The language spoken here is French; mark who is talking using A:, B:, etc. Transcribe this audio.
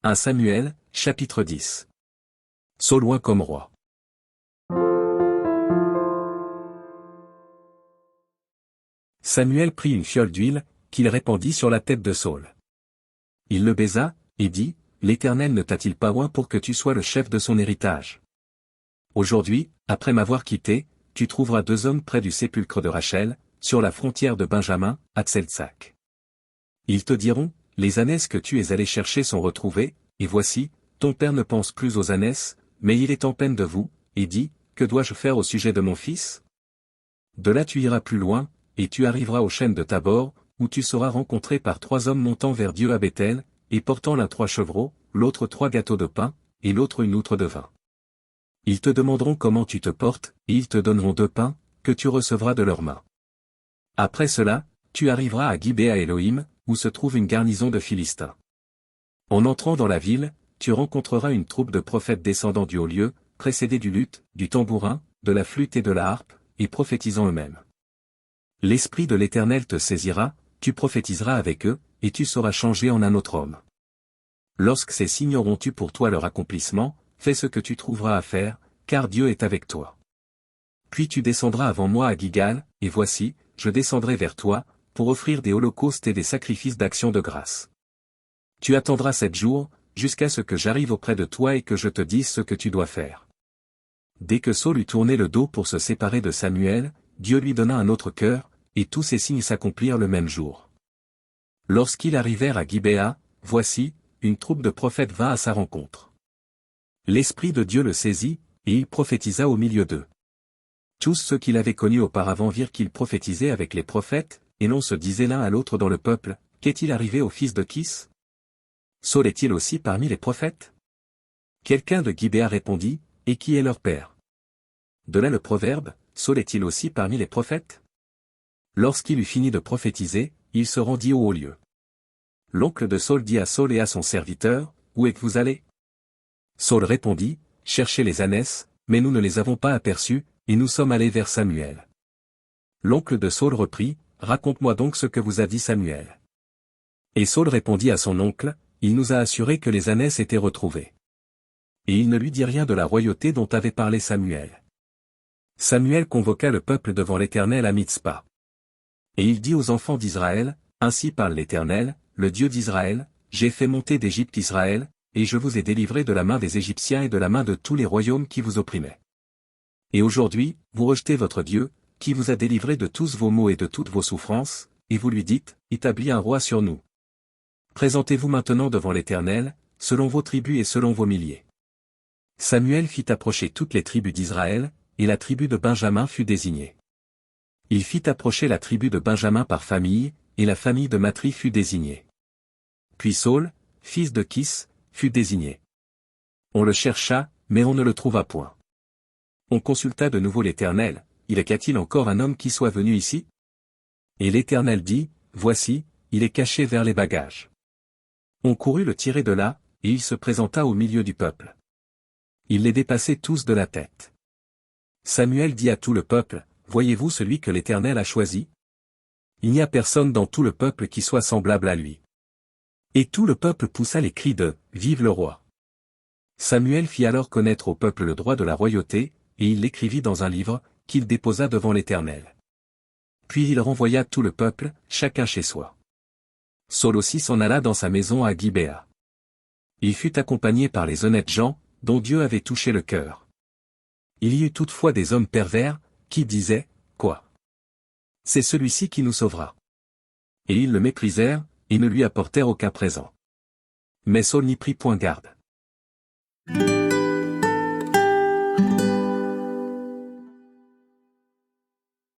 A: 1 Samuel, chapitre 10. Saul oint comme roi. Samuel prit une fiole d'huile, qu'il répandit sur la tête de Saul. Il le baisa, et dit, L'Éternel ne t'a-t-il pas oint pour que tu sois le chef de son héritage? Aujourd'hui, après m'avoir quitté, tu trouveras 2 hommes près du sépulcre de Rachel, sur la frontière de Benjamin, à Tseltsac. Ils te diront, les ânesses que tu es allé chercher sont retrouvées, et voici, ton père ne pense plus aux ânesses, mais il est en peine de vous, et dit, que dois-je faire au sujet de mon fils? De là tu iras plus loin, et tu arriveras au chêne de Tabor, où tu seras rencontré par 3 hommes montant vers Dieu à Béthel, et portant l'un 3 chevreaux, l'autre 3 gâteaux de pain, et l'autre une outre de vin. Ils te demanderont comment tu te portes, et ils te donneront 2 pains, que tu recevras de leurs mains. Après cela, tu arriveras à Gibéa Elohim, où se trouve une garnison de Philistins. En entrant dans la ville, tu rencontreras une troupe de prophètes descendant du haut lieu, précédés du luth, du tambourin, de la flûte et de la harpe, et prophétisant eux-mêmes. L'Esprit de l'Éternel te saisira, tu prophétiseras avec eux, et tu seras changé en un autre homme. Lorsque ces signes auront eu pour toi leur accomplissement, fais ce que tu trouveras à faire, car Dieu est avec toi. Puis tu descendras avant moi à Gilgal, et voici, je descendrai vers toi, pour offrir des holocaustes et des sacrifices d'action de grâce. Tu attendras 7 jours, jusqu'à ce que j'arrive auprès de toi et que je te dise ce que tu dois faire. Dès que Saul eut tourné le dos pour se séparer de Samuel, Dieu lui donna un autre cœur, et tous ces signes s'accomplirent le même jour. Lorsqu'ils arrivèrent à Gibéa, voici, une troupe de prophètes vint à sa rencontre. L'Esprit de Dieu le saisit, et il prophétisa au milieu d'eux. Tous ceux qu'il avait connus auparavant virent qu'il prophétisait avec les prophètes, et l'on se disait l'un à l'autre dans le peuple, qu'est-il arrivé au fils de Kis? Saul est-il aussi parmi les prophètes? Quelqu'un de Gibéa répondit, et qui est leur père? De là le proverbe, Saul est-il aussi parmi les prophètes? Lorsqu'il eut fini de prophétiser, il se rendit au haut lieu. L'oncle de Saul dit à Saul et à son serviteur, où est-ce que vous allez? Saul répondit, cherchez les ânesses, mais nous ne les avons pas aperçues, et nous sommes allés vers Samuel. L'oncle de Saul reprit, raconte-moi donc ce que vous a dit Samuel. Et Saul répondit à son oncle, il nous a assuré que les ânesses étaient retrouvées. Et il ne lui dit rien de la royauté dont avait parlé Samuel. Samuel convoqua le peuple devant l'Éternel à Mitzpa. Et il dit aux enfants d'Israël, ainsi parle l'Éternel, le Dieu d'Israël, j'ai fait monter d'Égypte Israël, et je vous ai délivré de la main des Égyptiens et de la main de tous les royaumes qui vous opprimaient. Et aujourd'hui, vous rejetez votre Dieu, qui vous a délivré de tous vos maux et de toutes vos souffrances, et vous lui dites, établis un roi sur nous. Présentez-vous maintenant devant l'Éternel, selon vos tribus et selon vos milliers. Samuel fit approcher toutes les tribus d'Israël, et la tribu de Benjamin fut désignée. Il fit approcher la tribu de Benjamin par famille, et la famille de Matri fut désignée. Puis Saul, fils de Kis, fut désigné. On le chercha, mais on ne le trouva point. On consulta de nouveau l'Éternel, y a-t-il encore un homme qui soit venu ici? Et l'Éternel dit, voici, il est caché vers les bagages. On courut le tirer de là, et il se présenta au milieu du peuple. Il les dépassait tous de la tête. Samuel dit à tout le peuple, voyez-vous celui que l'Éternel a choisi? Il n'y a personne dans tout le peuple qui soit semblable à lui. Et tout le peuple poussa les cris de « Vive le roi !» Samuel fit alors connaître au peuple le droit de la royauté, et il l'écrivit dans un livre, qu'il déposa devant l'Éternel. Puis il renvoya tout le peuple, chacun chez soi. Saul aussi s'en alla dans sa maison à Gibéa. Il fut accompagné par les honnêtes gens, dont Dieu avait touché le cœur. Il y eut toutefois des hommes pervers, qui disaient, quoi? C'est celui-ci qui nous sauvera. Et ils le méprisèrent, et ne lui apportèrent aucun présent. Mais Saul n'y prit point garde.